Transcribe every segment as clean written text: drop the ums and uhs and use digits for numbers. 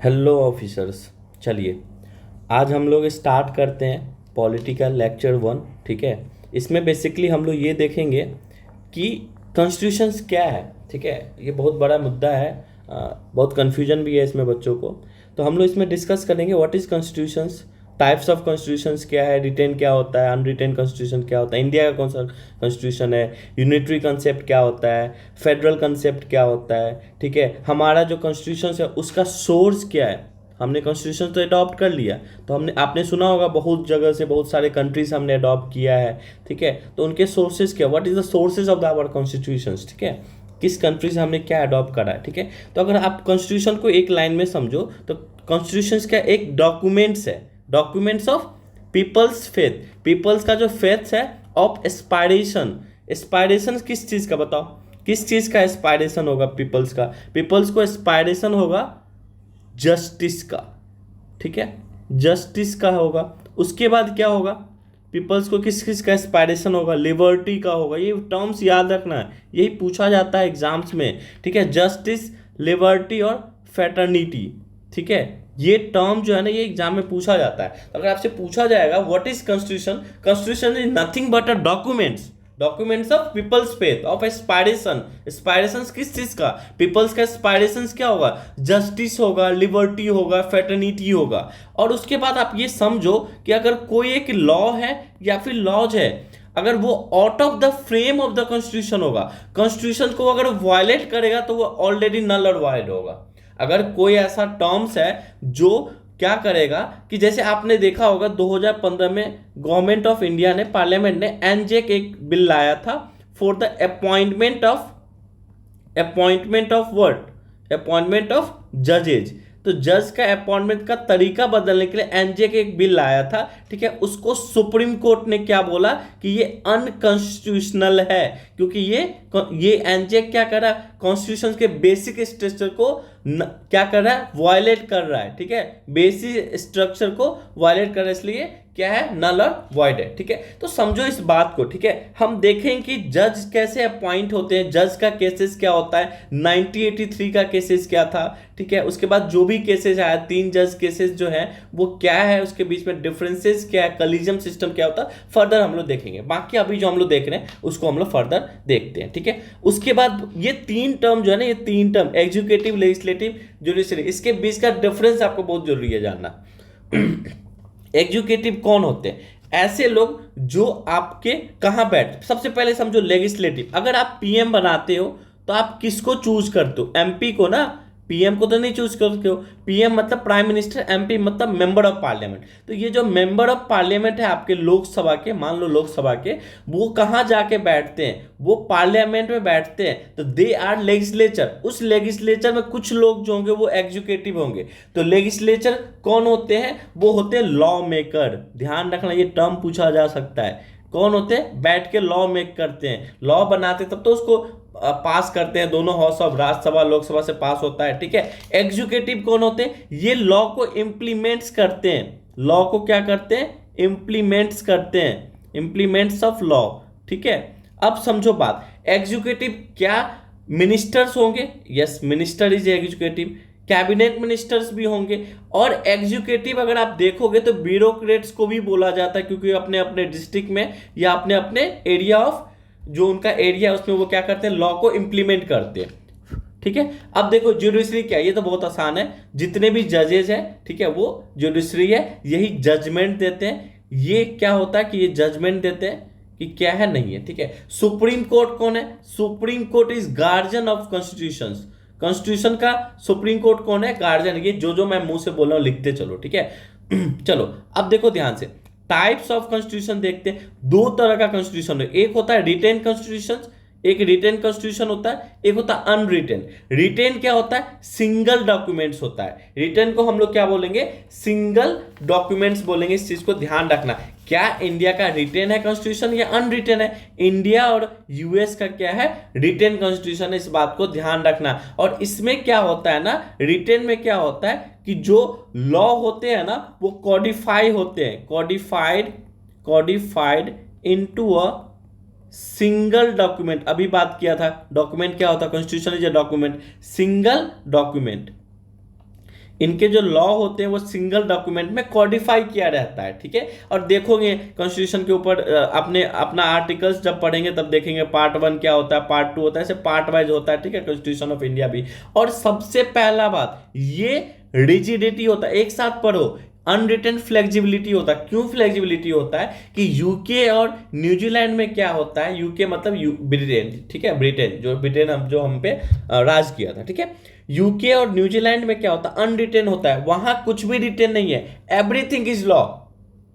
Hello officers. चलिए आज हम लोग स्टार्ट करते हैं पॉलिटिकल लेक्चर 1। ठीक है, इसमें बेसिकली हम लोग ये देखेंगे कि कॉन्स्टिट्यूशंस क्या है। ठीक है, ये बहुत बड़ा मुद्दा है। बहुत कन्फ्यूजन भी है इसमें बच्चों को। तो हम लोग इसमें डिस्कस करेंगे what is constitutions, types of constitutions क्या है, रिटेन क्या होता है, अनरिटेन कॉन्स्टिट्यूशन क्या होता है, इंडिया का कौन सा कॉन्स्टिट्यूशन है, यूनिटरी कंसेप्ट क्या होता है, फेडरल कंसेप्ट क्या होता है। ठीक है, हमारा जो कॉन्स्टिट्यूशन है उसका सोर्स क्या है। हमने कॉन्स्टिट्यूशन तो अडॉप्ट कर लिया, तो हमने आपने सुना होगा बहुत जगह से बहुत सारे कंट्रीज हमने अडॉप्ट किया है। ठीक है, तो उनके सोर्सेज क्या, what is the sources of the our constitutions. ठीक है, किस कंट्री से हमने क्या अडॉप्ट करा है। ठीक है, तो अगर आप कॉन्स्टिट्यूशन को एक लाइन में समझो तो कॉन्स्टिट्यूशन का एक डॉक्यूमेंट्स है, documents of people's faith. People's का जो फेथ है ऑफ एस्पायरेशन। एस्पायरेशन किस चीज़ का बताओ, किस चीज़ का एस्पायरेशन होगा पीपल्स का। पीपल्स को एस्पायरेशन होगा जस्टिस का। ठीक है, जस्टिस का होगा। उसके बाद क्या होगा, पीपल्स को किस किस का एस्पायरेशन होगा, लिबर्टी का होगा। ये टर्म्स याद रखना है, यही पूछा जाता है एग्जाम्स में। ठीक है, जस्टिस, लिबर्टी और फैटर्निटी। ठीक है, ये टर्म जो है ना ये एग्जाम में पूछा जाता है। तो अगर आपसे पूछा जाएगा what is constitution, constitution is nothing but a documents, documents of people's faith of aspiration. Aspiration किस चीज का, पीपल्स का एस्पायरेशन क्या होगा, जस्टिस होगा, लिबर्टी होगा, फेटर्निटी होगा। और उसके बाद आप ये समझो कि अगर कोई एक लॉ है या फिर लॉज है, अगर वो out of the frame of the constitution होगा, कॉन्स्टिट्यूशन को अगर वायलेट करेगा तो वो ऑलरेडी नल और वाइड होगा। अगर कोई ऐसा टर्म्स है जो क्या करेगा कि जैसे आपने देखा होगा 2015 में गवर्नमेंट ऑफ इंडिया ने, पार्लियामेंट ने एनजेक एक बिल लाया था for the appointment of what, appointment of जजेज। तो जज का अपॉइंटमेंट का तरीका बदलने के लिए एनजेक एक बिल लाया था। ठीक है, उसको सुप्रीम कोर्ट ने क्या बोला कि ये अनकॉन्स्टिट्यूशनल है, क्योंकि ये एनजेक क्या कर रहा है, कॉन्स्टिट्यूशन के बेसिक स्ट्रक्चर को क्या कर रहा है, वायलेट कर रहा है। ठीक है, बेसिक स्ट्रक्चर को वायलेट कर रहा है, इसलिए क्या है, नल और वॉइड है। ठीक है, तो समझो इस बात को। ठीक है, हम देखें कि जज कैसे अपॉइंट होते हैं, जज का केसेस क्या होता है, 1983 का केसेस क्या था। ठीक है, उसके बाद जो भी केसेस आया, 3 जज केसेस जो है वो क्या है, उसके बीच में डिफरेंसेस क्या है, कलिजम सिस्टम क्या होता है, फर्दर हम लोग देखेंगे। बाकी अभी जो हम लोग देख रहे हैं उसको हम लोग फर्दर देखते हैं। ठीक है, उसके बाद ये 3 टर्म जो है ना, ये 3 टर्म एग्जीक्यूटिव, लेजिस्लेटिव, जुडिशरी, इसके बीच का डिफरेंस आपको बहुत जरूरी है जानना। एग्जीक्यूटिव कौन होते हैं, ऐसे लोग जो आपके कहां बैठ, सबसे पहले समझो लेजिस्लेटिव। अगर आप पीएम बनाते हो तो आप किसको चूज करते हो, एमपी को ना, पीएम को तो नहीं चूज करते हो। पीएम मतलब प्राइम मिनिस्टर, एमपी मतलब मेंबर ऑफ पार्लियामेंट। तो ये जो मेंबर ऑफ पार्लियामेंट है आपके लोकसभा के, मान लो लोकसभा के, वो कहां जाके बैठते हैं, वो पार्लियामेंट में बैठते हैं। तो दे आर लेजिस्लेचर। उस लेजिस्लेचर में कुछ लोग जो होंगे वो एग्जीक्यूटिव होंगे। तो लेजिस्लेचर कौन होते हैं, वो होते हैं लॉ मेकर। ध्यान रखना, ये टर्म पूछा जा सकता है। कौन होते हैं, बैठ के लॉ मेक करते हैं, लॉ बनाते तब तो उसको पास करते हैं, दोनों हाउस ऑफ राज्यसभा लोकसभा से पास होता है। ठीक है, एग्जीक्यूटिव कौन होते हैं, ये लॉ को इंप्लीमेंट्स करते हैं, लॉ को क्या करते हैं, इंप्लीमेंट्स करते हैं, इंप्लीमेंट्स ऑफ लॉ। ठीक है, अब समझो बात, एग्जीक्यूटिव क्या मिनिस्टर्स होंगे, yes minister is executive, cabinet ministers भी होंगे। और एग्जीक्यूटिव अगर आप देखोगे तो ब्यूरोक्रेट्स को भी बोला जाता है, क्योंकि अपने अपने डिस्ट्रिक्ट में या अपने अपने एरिया ऑफ, जो उनका एरिया है उसमें वो क्या करते हैं, लॉ को इंप्लीमेंट करते हैं। ठीक है, अब देखो जुडिशरी क्या है, ये तो बहुत आसान है, जितने भी जजेस हैं, ठीक है, वो जुडिशरी है, यही जजमेंट देते हैं। ये क्या होता है कि ये जजमेंट देते हैं कि क्या है, नहीं है। ठीक है, सुप्रीम कोर्ट कौन है, supreme court is guardian of constitution. Constitution का सुप्रीम कोर्ट कौन है, गार्जियन। ये जो मैं मुंह से बोल रहा हूं लिखते चलो। ठीक है, चलो अब देखो ध्यान से, टाइप्स ऑफ कॉन्स्टिट्यूशन देखते हैं। 2 तरह का कॉन्स्टिट्यूशन है, एक होता है रिटेन कॉन्स्टिट्यूशन, एक रिटेन कॉन्स्टिट्यूशन होता है, एक होता है अनरिटेन। रिटेन क्या होता है, सिंगल डॉक्यूमेंट्स होता है। रिटेन को हम लोग क्या बोलेंगे, सिंगल डॉक्यूमेंट्स बोलेंगे। इस चीज को ध्यान रखना, क्या इंडिया का रिटेन है कॉन्स्टिट्यूशन या अनरिटेन है। इंडिया और यूएस का क्या है, रिटेन कॉन्स्टिट्यूशन है, इस बात को ध्यान रखना। और इसमें क्या होता है ना, रिटेन में क्या होता है कि जो लॉ होते हैं ना वो कॉडिफाई होते हैं, कॉडिफाइड इनटू अ सिंगल डॉक्यूमेंट। अभी बात किया था, डॉक्यूमेंट क्या होता है, constitution is a document, single document. इनके जो लॉ होते हैं वो सिंगल डॉक्यूमेंट में कॉडिफाई किया रहता है, ठीक है। और देखोगे कॉन्स्टिट्यूशन के ऊपर अपने अपना आर्टिकल्स जब पढ़ेंगे तब देखेंगे पार्ट 1 क्या होता है, पार्ट 2 होता है, ऐसे पार्ट वाइज होता है, ठीक है, कॉन्स्टिट्यूशन ऑफ इंडिया भी। और सबसे पहला बात ये रिजिडिटी होता है, एक साथ पढ़ो, अनरिटन फ्लेक्सिबिलिटी होता है। क्यों फ्लेक्सिबिलिटी होता है कि यूके और न्यूजीलैंड में क्या होता है, यूके मतलब ब्रिटेन, ठीक है, ब्रिटेन जो हम पे राज किया था, ठीक है। यूके और न्यूजीलैंड में क्या होता है, अनरिटेन होता है, वहां कुछ भी रिटेन नहीं है, एवरीथिंग इज लॉ,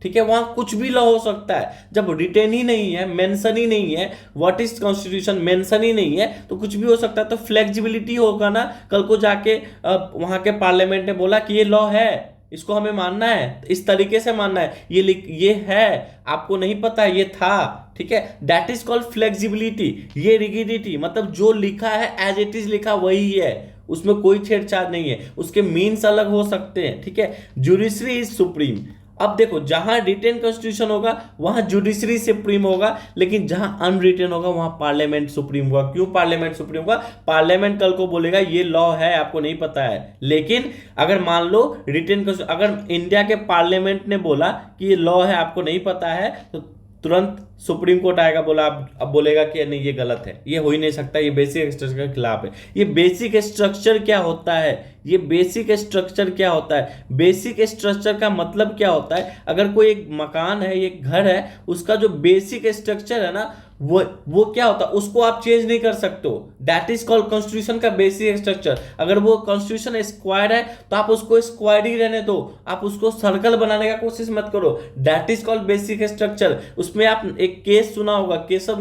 ठीक है, वहां कुछ भी लॉ हो सकता है। जब रिटेन ही नहीं है, मेंशन ही नहीं है, व्हाट इज कॉन्स्टिट्यूशन मेंशन ही नहीं है, तो कुछ भी हो सकता है। तो फ्लेक्सिबिलिटी होगा ना, कल को जाके वहां के पार्लियामेंट ने बोला कि ये लॉ है, इसको हमें मानना है, इस तरीके से मानना है, ये है, आपको नहीं पता ये था, ठीक है, दैट इज कॉल्ड फ्लेक्सिबिलिटी। ये रिगिडिटी मतलब जो लिखा है एज इट इज लिखा वही है, उसमें कोई छेड़छाड़ नहीं है, उसके मीन्स अलग हो सकते हैं, ठीक है। Judiciary is supreme. अब देखो जहां रिटेन कॉन्स्टिट्यूशन होगा वहां जुडिशरी सुप्रीम होगा, लेकिन जहां अनरिटेन होगा वहां पार्लियामेंट सुप्रीम होगा। क्यों पार्लियामेंट सुप्रीम होगा, पार्लियामेंट कल को बोलेगा ये लॉ है, आपको नहीं पता है। लेकिन अगर मान लो रिटेन, अगर इंडिया के पार्लियामेंट ने बोला कि ये लॉ है, आपको नहीं पता है, तो तुरंत सुप्रीम कोर्ट आएगा, बोला अब बोलेगा कि नहीं ये गलत है, ये हो ही नहीं सकता, ये बेसिक स्ट्रक्चर के खिलाफ है। ये बेसिक स्ट्रक्चर क्या होता है, ये बेसिक स्ट्रक्चर क्या होता है, बेसिक स्ट्रक्चर का मतलब क्या होता है, अगर कोई एक मकान है, एक घर है, उसका जो बेसिक स्ट्रक्चर है ना, वो क्या होता है, उसको आप चेंज नहीं कर सकते हो, दैट इज कॉल्ड कॉन्स्टिट्यूशन का बेसिक स्ट्रक्चर। अगर वो कॉन्स्टिट्यूशन स्क्वायर है तो आप उसको स्क्वायर ही रहने दो, आप उसको सर्कल बनाने का कोशिश मत करो, that is called basic structure. उसमें आप एक केस सुना होगा, Keshav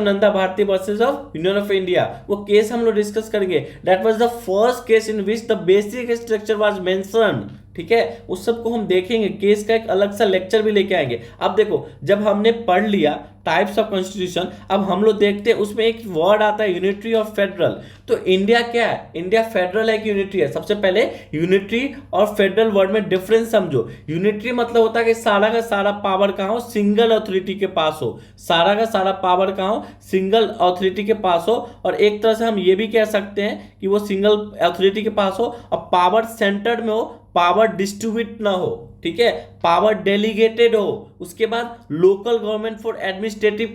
Nanda Bharati versus of union of India, वो केस हम लोग डिस्कस करेंगे। That was the first case in which the basic structure was mentioned, ठीक है, उस सबको हम देखेंगे, केस का एक अलग सा लेक्चर भी लेके आएंगे। अब देखो जब हमने पढ़ लिया टाइप्स ऑफ कॉन्स्टिट्यूशन, अब हम लोग देखते हैं उसमें एक वर्ड आता है यूनिटरी और फेडरल। तो इंडिया क्या है, इंडिया फेडरल है कि यूनिटरी है? सबसे पहले यूनिटरी और फेडरल वर्ड में डिफरेंस समझो। यूनिटरी मतलब होता है कि सारा का सारा पावर कहाँ हो, सिंगल अथॉरिटी के पास हो, सारा का सारा पावर कहाँ हो, सिंगल अथॉरिटी के पास हो। और एक तरह से हम ये भी कह सकते हैं कि वो सिंगल अथॉरिटी के पास हो और पावर सेंटर्ड में हो, पावर डिस्ट्रीब्यूट ना हो, ठीक है, पावर डेलीगेटेड हो। उसके बाद local government for administrative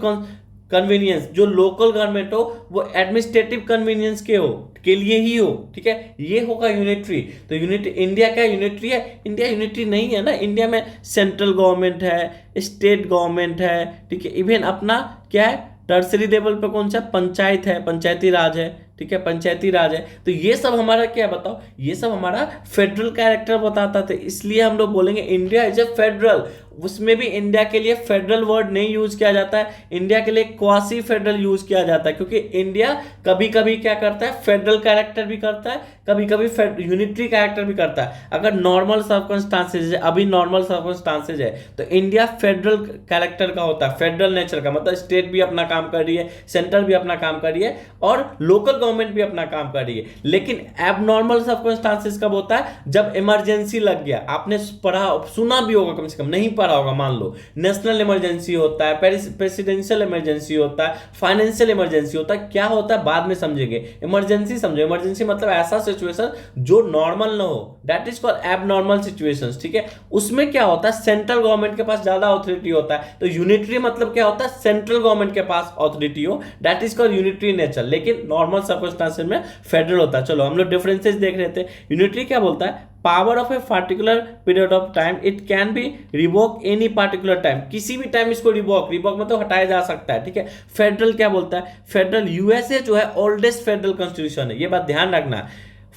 convenience, जो लोकल गवर्नमेंट हो वो एडमिनिस्ट्रेटिव कन्वीनियंस के लिए ही हो, ठीक है, ये होगा यूनिटरी। तो यूनिटी, इंडिया क्या यूनिटरी है? इंडिया यूनिटरी नहीं है ना, इंडिया में सेंट्रल गवर्नमेंट है, स्टेट गवर्नमेंट है, ठीक है, इवन अपना क्या है टर्सरी लेवल पे कौन सा पंचायत है, पंचायती राज है, ठीक है, पंचायती राज है। तो ये सब हमारा क्या बताओ, ये सब हमारा फेडरल कैरेक्टर बताता था, इसलिए हम लोग बोलेंगे इंडिया इज ए फेडरल। उसमें भी इंडिया के लिए फेडरल वर्ड नहीं यूज किया जाता है, इंडिया के लिए क्वासी फेडरल यूज किया जाता है, क्योंकि इंडिया कभी कभी क्या करता है, फेडरल कैरेक्टर भी करता है, कभी कभी यूनिटरी कैरेक्टर भी करता है। अगर नॉर्मल सर्कमस्टांसेज है, अभी नॉर्मल सर्कमस्टांसेज है, तो इंडिया फेडरल कैरेक्टर का होता है, फेडरल नेचर का, मतलब स्टेट भी अपना काम कर रही है, सेंट्रल भी अपना काम कर रही है और लोकल गवर्नमेंट भी अपना काम कर रही है। लेकिन एबनॉर्मल सर्कमस्टांसेस कब होता है, जब इमरजेंसी लग गया। आपने पढ़ा सुना भी होगा, कम से कम नहीं पढ़ा होगा, मान लो नेशनल इमरजेंसी होता है, प्रेसिडेंशियल इमरजेंसी होता है, फाइनेंशियल इमरजेंसी होता है, क्या होता है बाद में समझेंगे। इमरजेंसी समझो, इमरजेंसी मतलब ऐसा सिचुएशन जो नॉर्मल ना हो, that is called abnormal situations, ठीक है। उसमें क्या होता है, सेंट्रल गवर्नमेंट के पास ज्यादा अथॉरिटी होता है। तो यूनिटरी मतलब क्या होता है, सेंट्रल गवर्नमेंट के पास अथॉरिटी हो, that is called unitary nature. लेकिन नॉर्मल सर्कमस्टांसेस में फेडरल होता है। चलो हम लोग डिफरेंसेस देख रहे थे। यूनिटरी क्या बोलता है, power of a particular period of time, it can be revoke any particular time, किसी भी टाइम इसको रिवोक में तो हटाया जा सकता है, ठीक है। फेडरल क्या बोलता है, फेडरल यूएसए जो है ओल्डेस्ट फेडरल कॉन्स्टिट्यूशन है, ये बात ध्यान रखना।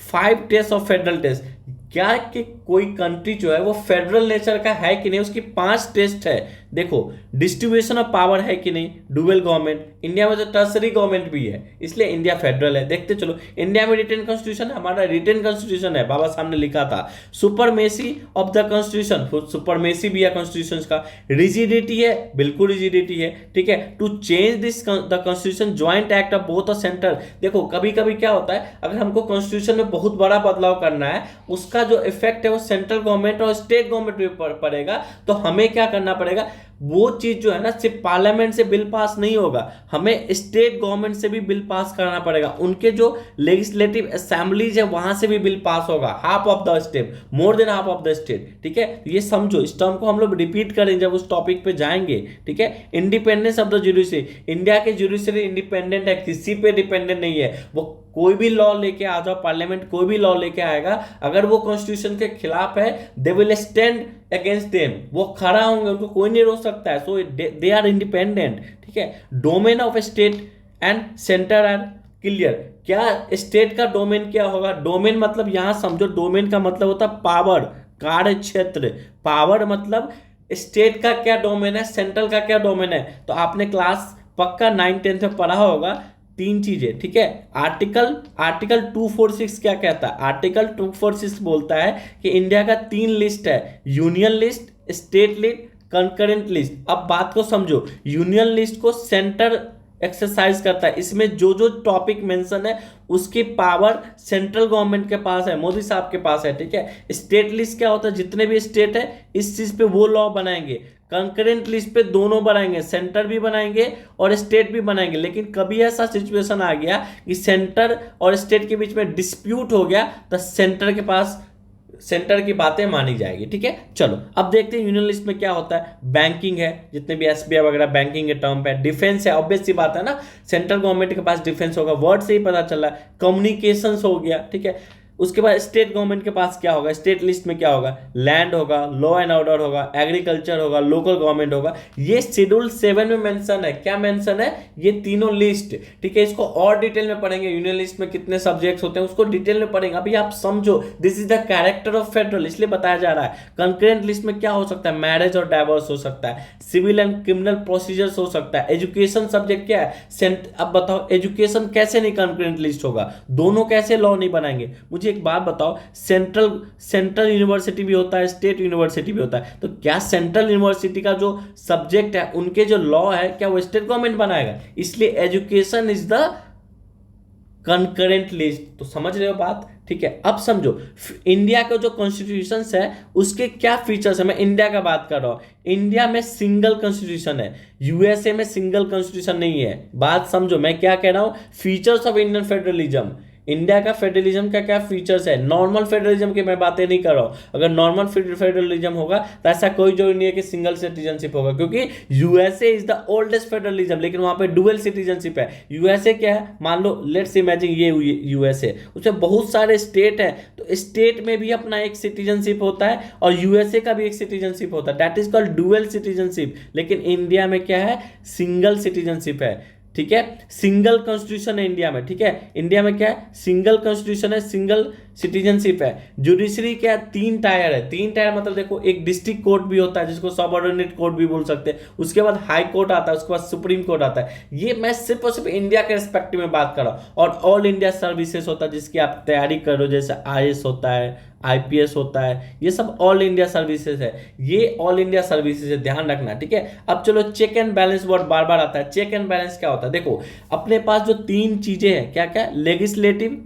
5 टेस्ट ऑफ फेडरल टेस्ट, क्या कि कोई कंट्री जो है वो फेडरल नेचर का है कि नहीं, उसकी 5 टेस्ट है। देखो डिस्ट्रीब्यूशन ऑफ पावर है कि नहीं, डुअल गवर्नमेंट, इंडिया में तो टर्सरी गवर्नमेंट भी है, इसलिए इंडिया फेडरल है। देखते चलो, इंडिया में रिटेन कॉन्स्टिट्यूशन है, हमारा रिटेन कॉन्स्टिट्यूशन है, बाबा साहब ने लिखा था। Supremacy of the constitution, supremacy भी है कॉन्स्टिट्यूशन का। रिजिडिटी है, बिल्कुल रिजिडिटी है, ठीक है। To change this the constitution joint act of both centre. देखो कभी कभी क्या होता है, अगर हमको कॉन्स्टिट्यूशन में बहुत बड़ा बदलाव करना है, उसका जो इफेक्ट है वो सेंट्रल गवर्नमेंट और स्टेट गवर्नमेंट पे पड़ेगा। तो हमें क्या करना पड़ेगा, वो चीज जो है ना सिर्फ पार्लियामेंट से बिल पास नहीं होगा, हमें स्टेट गवर्नमेंट से भी बिल पास कराना पड़ेगा, उनके जो लेजिस्लेटिव असेंबलीज है वहां से भी बिल पास होगा, half of the state, more than half of the state. ठीक है, ये समझो, इस टर्म को हम लोग रिपीट करें जब उस टॉपिक पे जाएंगे। ठीक है, independence of the judiciary, India के जुडिशरी इंडिपेंडेंट है, किसी पे डिपेंडेंट नहीं है। वो कोई भी लॉ लेके आ जाओ, पार्लियामेंट कोई भी लॉ लेके आएगा, अगर वो कॉन्स्टिट्यूशन के खिलाफ है, they will stand against them, वो खड़ा होंगे, उनको कोई नहीं रोक सकता है। So they are independent. ठीक है, domain of state and centre are clear. क्या स्टेट का डोमेन क्या होगा? डोमेन मतलब यहां समझो, डोमेन का मतलब होता है पावर, कार्य क्षेत्र। पावर मतलब स्टेट का क्या डोमेन है, सेंट्रल का क्या डोमेन है। तो आपने क्लास पक्का 9-10 में पढ़ा होगा तीन चीजें। ठीक है, आर्टिकल 246 क्या कहता है? आर्टिकल 246 बोलता है कि इंडिया का 3 लिस्ट है, union list, state list, concurrent list. अब बात को समझो, यूनियन लिस्ट को सेंटर एक्सरसाइज करता है, इसमें जो जो टॉपिक मेंशन है उसकी पावर सेंट्रल गवर्नमेंट के पास है, मोदी साहब के पास है। ठीक है, स्टेट लिस्ट क्या होता है? जितने भी स्टेट है इस चीज पे वो लॉ बनाएंगे। कंकरेंट लिस्ट पे दोनों बनाएंगे, सेंटर भी बनाएंगे और स्टेट भी बनाएंगे। लेकिन कभी ऐसा सिचुएशन आ गया कि सेंटर और स्टेट के बीच में डिस्प्यूट हो गया, तो सेंटर के पास सेंटर की बातें मानी जाएगी। ठीक है, चलो अब देखते हैं यूनियन लिस्ट में क्या होता है। बैंकिंग है, जितने भी एसबीआई वगैरह बैंकिंग के टर्म पे। डिफेंस है, ऑब्वियस सी बात है ना, सेंट्रल गवर्नमेंट के पास डिफेंस होगा, वर्ड से ही पता चल रहा है। कम्युनिकेशंस हो गया। ठीक है, उसके बाद स्टेट गवर्नमेंट के पास क्या होगा, स्टेट लिस्ट में क्या होगा? लैंड होगा, लॉ एंड ऑर्डर होगा, एग्रीकल्चर होगा, लोकल गवर्नमेंट होगा। ये शेड्यूल 7 में मेंशन है। क्या मेंशन है? ये तीनों लिस्ट। ठीक है, इसको और डिटेल में पढ़ेंगे, यूनियन लिस्ट में कितने सब्जेक्ट्स होते हैं उसको डिटेल में पढ़ेंगे। अभी आप समझो, this is the character of federal, इसलिए बताया जा रहा है। कंकरेंट लिस्ट में क्या हो सकता है? मैरिज और डाइवोर्स हो सकता है, सिविल एंड क्रिमिनल प्रोसीजर्स हो सकता है। एजुकेशन सब्जेक्ट क्या है? अब बताओ, एजुकेशन कैसे नहीं कंकरेंट लिस्ट होगा? दोनों कैसे लॉ नहीं बनाएंगे? मुझे एक बात बताओ, सेंट्रल यूनिवर्सिटी भी होता है, स्टेट यूनिवर्सिटी भी होता है, तो क्या सेंट्रल यूनिवर्सिटी का जो सब्जेक्ट है, उनके जो लॉ है, क्या वो स्टेट गवर्नमेंट बनाएगा? इसलिए education is the concurrent list. तो समझ रहे हो बात? ठीक है, अब समझो इंडिया का जो कॉन्स्टिट्यूशन है उसके क्या फीचर्स है। मैं इंडिया का बात कर रहा हूं, इंडिया में सिंगल कॉन्स्टिट्यूशन है, यूएसए में सिंगल कॉन्स्टिट्यूशन नहीं है। बात समझो मैं क्या कह रहा हूं, features of Indian federalism. India का फेडरलिज्म का क्या फीचर्स है? नॉर्मल फेडरलिज्म की मैं बातें नहीं कर रहा हूं। अगर नॉर्मल फेडरलिज्म होगा तो ऐसा कोई जो नहीं है कि सिंगल सिटीजनशिप होगा, क्योंकि USA is the oldest federalism, लेकिन वहां पे डुअल सिटीजनशिप है। यूएसए क्या है? मान लो लेट्स इमेजिन ये यूएसए, उसमें बहुत सारे स्टेट है, तो स्टेट में भी अपना एक सिटीजनशिप होता है और यूएसए का भी एक सिटीजनशिप होता है, that is called dual citizenship. लेकिन इंडिया में क्या है? सिंगल सिटीजनशिप है। ठीक है, सिंगल कॉन्स्टिट्यूशन है इंडिया में। ठीक है, इंडिया में क्या है? सिंगल कॉन्स्टिट्यूशन है, सिंगल सिटीजनशिप है। जुडिशरी क्या है? 3 टायर है। 3 टायर मतलब देखो, एक डिस्ट्रिक्ट कोर्ट भी होता है जिसको सबऑर्डिनेट कोर्ट भी बोल सकते हैं, उसके बाद हाई कोर्ट आता है, उसके बाद सुप्रीम कोर्ट आता है। ये मैं सिर्फ और सिर्फ इंडिया के रिस्पेक्टिव में बात कर रहा हूँ। और ऑल इंडिया सर्विसेज होता है जिसकी आप तैयारी कर रहे हो, जैसे आईएएस होता है, आईपीएस होता है, ये सब ऑल इंडिया सर्विसेज है। ये ऑल इंडिया सर्विसेज है, ध्यान रखना। ठीक है, अब चलो चेक एंड बैलेंस वर्ड बार बार आता है। चेक एंड बैलेंस क्या होता है? देखो, अपने पास जो 3 चीजें हैं, क्या क्या? लेजिस्लेटिव,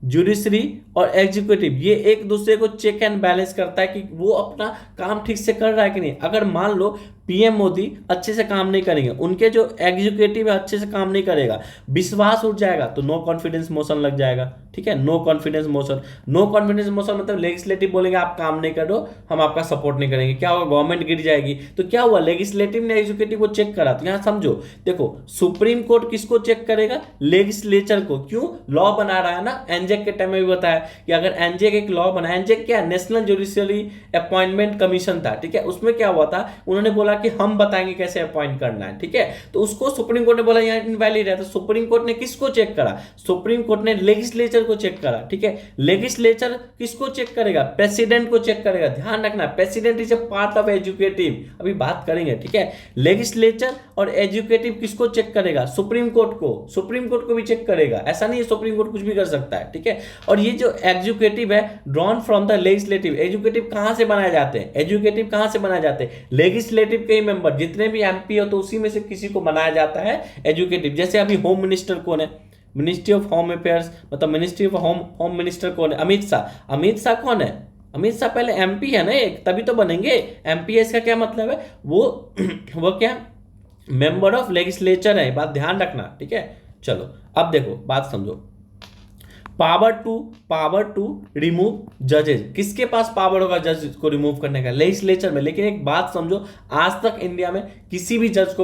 जुडिशरी और एग्जीक्यूटिव, ये एक दूसरे को चेक एंड बैलेंस करता है कि वो अपना काम ठीक से कर रहा है कि नहीं। अगर मान लो पीएम मोदी अच्छे से काम नहीं करेंगे, उनके जो एग्जीक्यूटिव है अच्छे से काम नहीं करेगा, विश्वास उठ जाएगा, तो नो कॉन्फिडेंस मोशन लग जाएगा। ठीक है, no confidence motion. No confidence motion मतलब लेजिस्लेटिव बोलेंगे आप काम नहीं कर रहे हो, हम आपका सपोर्ट नहीं करेंगे, क्या होगा? गवर्नमेंट गिर जाएगी। तो क्या हुआ? लेजिस्लेटिव ने एग्जीक्यूटिव को चेक करा। तो यहां समझो, देखो सुप्रीम कोर्ट किसको चेक करेगा? लेजिस्लेचर को। क्यों? लॉ बना रहा है ना। एनजेक के टाइम में भी बताया कि अगर एनजेक एक लॉ बना, एनजेक क्या? नेशनल जुडिशियरी अपॉइंटमेंट कमीशन था। ठीक है, उसमें क्या हुआ था? उन्होंने बोला कि हम बताएंगे कैसे अपॉइंट करना है। ठीक है, तो उसको सुप्रीम कोर्ट ने बोला यहाँ इनवैलिड है। तो सुप्रीम कोर्ट ने किसको चेक करा? सुप्रीम कोर्ट ने लेजिस्लेचर को चेक करा। ठीक है, लेजिस्लेचर किसको चेक करेगा? प्रेसिडेंट को चेक करेगा। ध्यान रखना, president is a part of educative, अभी बात करेंगे। ठीक है, लेजिस्लेचर और एजुकेटिव किसको चेक करेगा? सुप्रीम कोर्ट को। सुप्रीम कोर्ट को भी चेक करेगा, ऐसा नहीं है सुप्रीम कोर्ट कुछ भी कर सकता है। ठीक है, और ये जो एग्जीक्यूटिव है drawn from the legislative. Educative कहां से बनाए जाते हैं? एजुकेटिव कहां से बनाए जाते हैं? लेजिस्लेटिव के ही मेंबर, जितने भी एमपी हो तो उसी में से किसी को बनाया जाता है एजुकेटिव। जैसे अभी होम मिनिस्टर कौन है? मिनिस्ट्री ऑफ होम अफेयर्स, मतलब मिनिस्ट्री ऑफ होम मिनिस्टर कौन है? अमित शाह। अमित शाह कौन है? अमित शाह पहले एमपी है ना एक, तभी तो बनेंगे एमपी। इसका क्या मतलब है? वो वो क्या, मेंबर ऑफ लेजिस्लेचर है, बात ध्यान रखना, ठीक है। चलो अब देखो बात समझो। पावर टू रिमूव जजेज, किसके पास पावर होगा जज को रिमूव करने का? लेजिस्लेचर में। लेकिन एक बात समझो, आज तक इंडिया में किसी भी जज को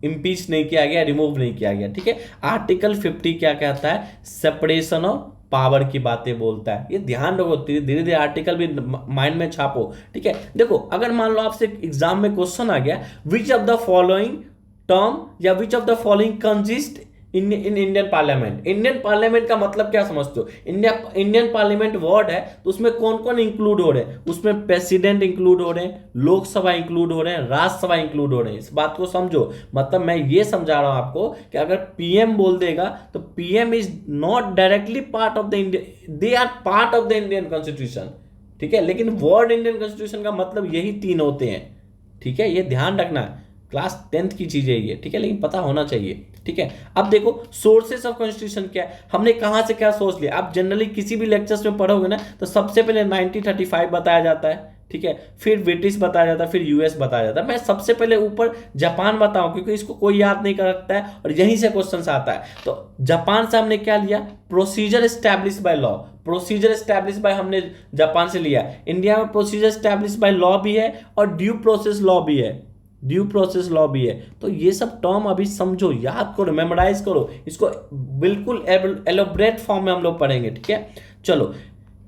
इम्पीच नहीं किया गया, रिमूव नहीं किया गया, ठीक है। आर्टिकल 50 क्या कहता है? सेपरेशन ऑफ पावर की बातें बोलता है। ये ध्यान रखो, धीरे धीरे आर्टिकल भी माइंड में छापो, ठीक है। देखो अगर मान लो आपसे एग्जाम में क्वेश्चन आ गया, which of the following term या which of the following consist in Indian parliament. Indian parliament का मतलब क्या समझते हो? इंडियन पार्लियामेंट वर्ड है, तो उसमें कौन कौन इंक्लूड हो रहे हैं? उसमें प्रेसिडेंट इंक्लूड हो रहे हैं, लोकसभा इंक्लूड हो रहे हैं, राज्यसभा इंक्लूड हो रहे हैं। इस बात को समझो, मतलब मैं ये समझा रहा हूं आपको कि अगर पीएम बोल देगा तो PM is not directly part of the Indian, they are part of the Indian constitution, ठीक है। लेकिन वर्ड इंडियन कॉन्स्टिट्यूशन का मतलब यही 3 होते हैं, ठीक है। ये ध्यान रखना, क्लास 10th की चीज है ये, ठीक है, लेकिन पता होना चाहिए, ठीक है। अब देखो सोर्सेस ऑफ कॉन्स्टिट्यूशन क्या है, हमने कहां से क्या सोच लिया। आप जनरली किसी भी लेक्चर्स में पढ़ोगे ना, तो सबसे पहले 1935 बताया जाता है, ठीक है, फिर ब्रिटिश बताया जाता है, फिर यूएस बताया जाता है। मैं सबसे पहले ऊपर जापान बताऊं, क्योंकि इसको कोई याद नहीं कर रखता है और यहीं से क्वेश्चन आता है। तो जापान से हमने क्या लिया? Procedure establish by law. Procedure establish bye हमने जापान से लिया। इंडिया में प्रोसीजर एस्टैब्लिश बाय लॉ भी है और ड्यू प्रोसेस लॉ भी है, ड्यू प्रोसेस लॉ भी है। तो ये सब टर्म अभी समझो, याद करो, मेमोराइज करो, इसको बिल्कुल एलोबरेट फॉर्म में हम लोग पढ़ेंगे, ठीक है। चलो,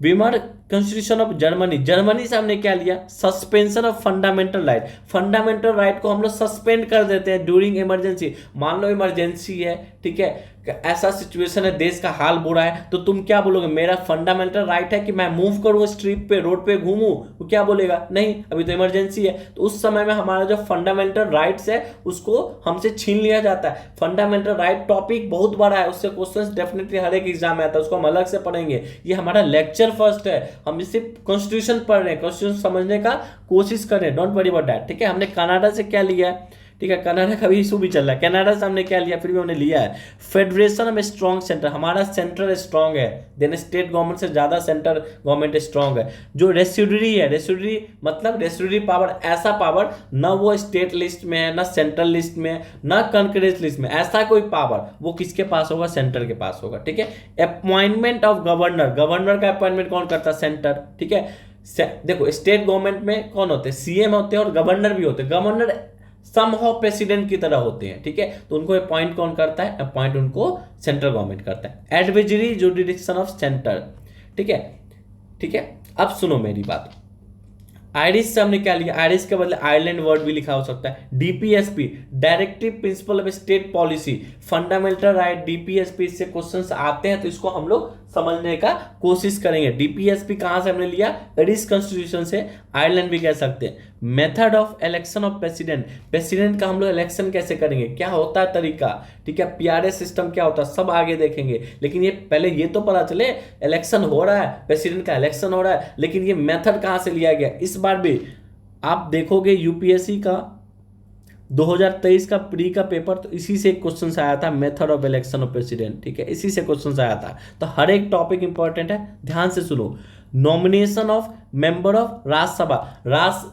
Weimar constitution of Germany. Germany से हमने क्या लिया? Suspension of fundamental right. Fundamental right को हम लोग सस्पेंड कर देते हैं ड्यूरिंग इमरजेंसी। मान लो इमरजेंसी है, ठीक है, ऐसा सिचुएशन है, देश का हाल बुरा है, तो तुम क्या बोलोगे? मेरा फंडामेंटल राइट है कि मैं मूव करूं, स्ट्रीट पे, रोड पे घूमूं। वो क्या बोलेगा? नहीं, अभी तो इमरजेंसी है। तो उस समय में हमारा जो फंडामेंटल राइट्स है उसको हमसे छीन लिया जाता है। फंडामेंटल राइट टॉपिक बहुत बड़ा है, उससे क्वेश्चंस डेफिनेटली हर एक एग्जाम में आता है, उसको हम अलग से पढ़ेंगे। ये हमारा लेक्चर फर्स्ट है, हम सिर्फ कॉन्स्टिट्यूशन पढ़ रहे हैं, कॉन्स्टिट्यूशन समझने का कोशिश कर रहे हैं, डोंट वरी अबाउट दैट, ठीक है। हमने कनाडा से क्या लिया है? ठीक है, कनाडा का भी इशू भी चल रहा है। कनाडा से हमने क्या लिया? फिर भी हमने लिया है फेडरेशन ऑफ स्ट्रॉन्ग सेंटर। हमारा सेंटर स्ट्रॉन्ग है, देन स्टेट गवर्नमेंट से ज्यादा सेंटर गवर्नमेंट स्ट्रॉन्ग है। जो रेसिड्यूरी है, रेसिड्यूरी मतलब रेसिड्यूरी पावर, ऐसा पावर ना वो स्टेट लिस्ट में है, ना सेंट्रल लिस्ट में, ना कंकरेंस लिस्ट में, ऐसा कोई पावर वो किसके पास होगा? सेंटर के पास होगा, ठीक है। अपॉइंटमेंट ऑफ गवर्नर, गवर्नर का अपॉइंटमेंट कौन करता है? सेंटर, ठीक है। देखो स्टेट गवर्नमेंट में कौन होते हैं? सीएम होते हैं और गवर्नर भी होते हैं। गवर्नर समहाउ प्रेसिडेंट की तरह होते हैं, ठीक है। तो उनको अपॉइंट कौन करता है? अपॉइंट उनको सेंट्रल गवर्नमेंट करता है। एडवाइजरी जुरिडिक्शन ऑफ सेंटर, ठीक है, ठीक है। अब सुनो मेरी बात, आयरिश से हमने क्या लिया? आयरिश के बदले आयरलैंड वर्ड भी लिखा हो सकता है। DPSP, directive principle of state policy, fundamental right, DPSP से क्वेश्चंस आते हैं, तो इसको हम लोग समझने का कोशिश करेंगे। डीपीएसपी कहां से हमने लिया? आयरिश कॉन्स्टिट्यूशन से, आयरलैंड भी कह सकते हैं। Method of election of president, president का हम लोग इलेक्शन कैसे करेंगे, क्या होता है तरीका, ठीक है। पीआरएस सिस्टम क्या होता है, सब आगे देखेंगे। लेकिन ये पहले ये तो पता चले इलेक्शन हो रहा है, प्रेसिडेंट का इलेक्शन हो रहा है, लेकिन ये मेथड कहां से लिया गया। इस बार भी आप देखोगे यूपीएससी का 2023 का प्री का पेपर, तो इसी से एक क्वेश्चन आया था, method of election of president, ठीक है, इसी से क्वेश्चन आया था। तो हर एक टॉपिक इंपॉर्टेंट है, ध्यान से सुनो। Nomination of member of Rajya Sabha.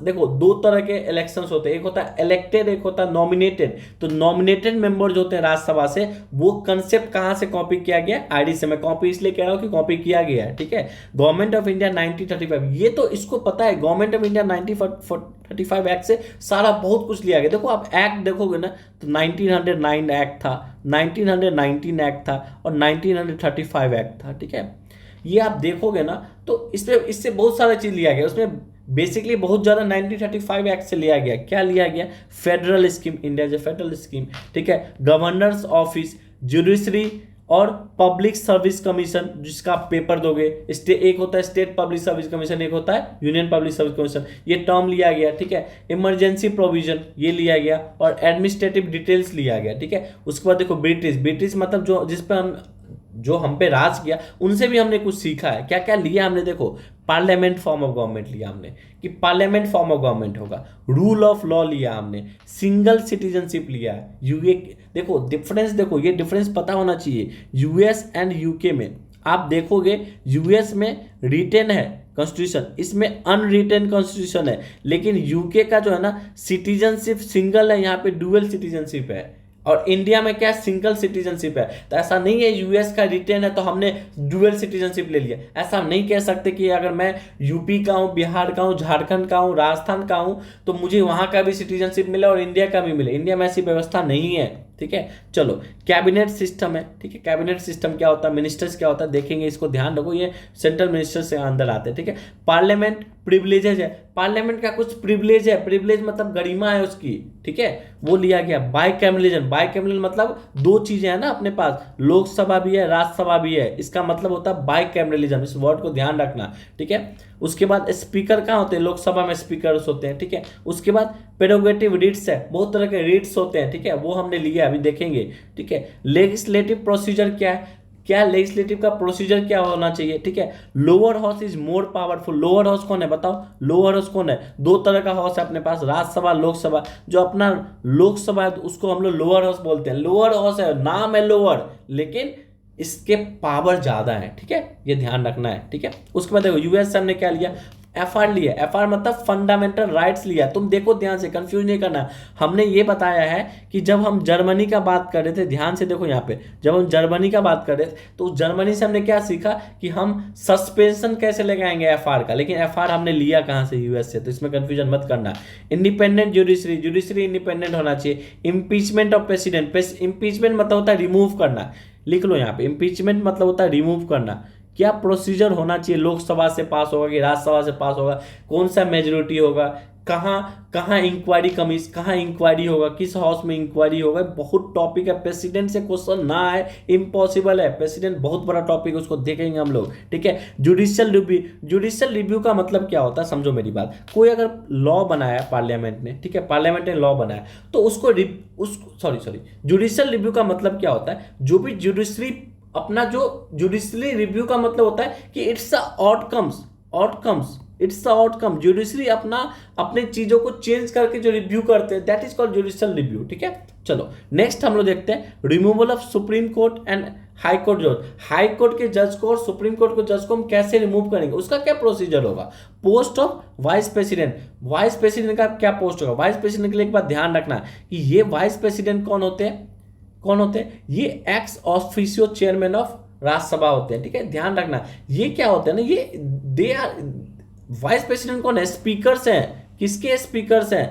देखो 2 तरह के इलेक्शंस होते हैं, एक होता है इलेक्टेड, एक होता है नॉमिनेटेड। तो नॉमिनेटेड मेंबर जो होते हैं राज्यसभा से, वो कंसेप्ट कहां से कॉपी किया गया? आईडी से। मैं कॉपी इसलिए कह रहा हूं कि कॉपी किया गया है, ठीक है। गवर्नमेंट ऑफ इंडिया 1935, ये तो इसको पता है, गवर्नमेंट ऑफ इंडिया 1935 एक्ट से सारा बहुत कुछ लिया गया। देखो आप एक्ट देखोगे ना, तो 1909 एक्ट था, 1919 एक्ट था और 1935 एक्ट था, ठीक है। ये आप देखोगे ना, तो इससे बहुत सारा चीज लिया गया। उसमें बेसिकली बहुत ज्यादा 1935 एक्ट से लिया गया। क्या लिया गया? फेडरल स्कीम, इंडिया जो फेडरल स्कीम, ठीक है। गवर्नर्स ऑफिस, जुडिशरी और पब्लिक सर्विस कमीशन, जिसका आप पेपर दोगे। एक होता है स्टेट पब्लिक सर्विस कमीशन, एक होता है यूनियन पब्लिक सर्विस कमीशन। ये टर्म लिया गया, ठीक है। इमरजेंसी प्रोविजन ये लिया गया और एडमिनिस्ट्रेटिव डिटेल्स लिया गया, ठीक है। उसके बाद देखो ब्रिटिश मतलब जो जिस पर हम जो हम पे राज किया उनसे भी हमने कुछ सीखा है। क्या क्या लिया हमने, देखो पार्लियामेंट फॉर्म ऑफ गवर्नमेंट लिया हमने कि पार्लियामेंट फॉर्म ऑफ गवर्नमेंट होगा, रूल ऑफ लॉ लिया हमने, सिंगल सिटीजनशिप लिया है। यूए देखो डिफरेंस, देखो ये डिफरेंस पता होना चाहिए यूएस एंड यूके में। आप देखोगे यूएस में रिटेन है कॉन्स्टिट्यूशन, इसमें अनरिटेन कॉन्स्टिट्यूशन है, लेकिन यूके का जो है ना सिटीजनशिप सिंगल है, यहाँ पे डुअल सिटीजनशिप है, और इंडिया में क्या सिंगल सिटीजनशिप है। तो ऐसा नहीं है यूएस का रिटेन है तो हमने डुअल सिटीजनशिप ले लिया, ऐसा हम नहीं कह सकते कि अगर मैं यूपी का हूँ, बिहार का हूँ, झारखंड का हूँ, राजस्थान का हूँ तो मुझे वहां का भी सिटीजनशिप मिले और इंडिया का भी मिले। इंडिया में ऐसी व्यवस्था नहीं है, ठीक है। चलो कैबिनेट सिस्टम है, ठीक है। कैबिनेट सिस्टम क्या होता है, मिनिस्टर्स क्या होता है देखेंगे, इसको ध्यान रखो, ये सेंट्रल मिनिस्टर से अंदर आते हैं, ठीक है। पार्लियामेंट प्रिविलेजेज है, पार्लियामेंट का कुछ प्रिविलेज है, प्रिविलेज मतलब गरिमा है उसकी, ठीक है, वो लिया गया। बाइकैमरलिज्म, बाइकैमरल मतलब दो चीजें हैं ना अपने पास, लोकसभा भी है राज्यसभा भी है, इसका मतलब होता है बाइकैमरलिज्म, इस वर्ड को ध्यान रखना, ठीक है। उसके बाद स्पीकर कहाँ होते हैं, लोकसभा में स्पीकर होते हैं, ठीक है। उसके बाद प्रेरोगेटिव रीट्स है, बहुत तरह के रीट्स होते हैं, ठीक है, वो हमने लिया अभी देखेंगे, ठीक है। लेजिस्लेटिव प्रोसीजर क्या है, क्या लेजिस्लेटिव का प्रोसीजर क्या होना चाहिए, ठीक है। Lower house is more powerful, lower house कौन है बताओ, लोअर हाउस कौन है, दो तरह का हाउस है अपने पास, राज्यसभा लोकसभा। जो अपना लोकसभा है उसको हम लोग लोअर हाउस बोलते हैं, लोअर हाउस है, नाम है लोअर, लेकिन इसके पावर ज्यादा है, ठीक है, ये ध्यान रखना है, ठीक है। उसके बाद देखो यूएस से हमने क्या लिया, एफआर लिया, एफआर मतलब फंडामेंटल राइट्स लिया। तुम देखो ध्यान से, कंफ्यूज नहीं करना। हमने ये बताया है कि जब हम जर्मनी का बात कर रहे थे, ध्यान से देखो यहाँ पे, जब हम जर्मनी का बात कर रहे थे तो जर्मनी से हमने क्या सीखा कि हम सस्पेंशन कैसे लगाएंगे एफआर का, लेकिन एफआर हमने लिया कहाँ से, यूएस से, तो इसमें कंफ्यूजन मत करना। इंडिपेंडेंट जुडिशरी, जुडिशरी इंडिपेंडेंट होना चाहिए। इम्पीचमेंट ऑफ प्रेसिडेंट, इम्पीचमेंट मतलब होता है रिमूव करना, लिख लो यहाँ पे, इम्पीचमेंट मतलब होता है रिमूव करना। क्या प्रोसीजर होना चाहिए, लोकसभा से पास होगा कि राज्यसभा से पास होगा, कौन सा मेजोरिटी होगा, कहाँ कहाँ इंक्वायरी कमीशन, कहाँ इंक्वायरी होगा, किस हाउस में इंक्वायरी होगा, बहुत टॉपिक है। प्रेसिडेंट से क्वेश्चन ना आए इम्पॉसिबल है, प्रेसिडेंट बहुत बड़ा टॉपिक है, उसको देखेंगे हम लोग, ठीक है। जुडिशियल रिव्यू, जुडिशियल रिव्यू का मतलब क्या होता है समझो मेरी बात। कोई अगर लॉ बनाया पार्लियामेंट ने, ठीक है, पार्लियामेंट ने लॉ बनाया तो उसको जुडिशियल रिव्यू का मतलब क्या होता है, जो भी जुडिशरी अपना जो जुडिशरी रिव्यू का मतलब होता है कि it's outcomes it's outcome, judiciary अपने चीजों को चेंज करके जो रिव्यू करते हैं, that is called judicial review, ठीक है। चलो नेक्स्ट हम लोग देखते हैं removal of supreme court and high court जज। हाई कोर्ट के जज को और सुप्रीम कोर्ट के जज को हम कैसे रिमूव करेंगे, उसका क्या प्रोसीजर होगा। Post of vice president, vice president का क्या पोस्ट होगा। वाइस प्रेसिडेंट के लिए एक बात ध्यान रखना कि ये वाइस प्रेसिडेंट कौन होते हैं, ये ex officio chairman of Rajya Sabha होते हैं, ठीक है, ध्यान रखना। ये क्या होते हैं ना, ये दे आर, वाइस प्रेसिडेंट कौन है, स्पीकर्स हैं, किसके स्पीकर्स हैं,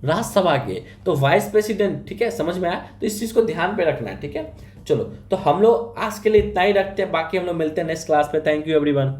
राज्यसभा के, तो वाइस प्रेसिडेंट, ठीक है, समझ में आया, तो इस चीज को ध्यान पे रखना है, ठीक है। चलो तो हम लोग आज के लिए इतना ही रखते हैं, बाकी हम लोग मिलते हैं नेक्स्ट क्लास पे। Thank you everyone.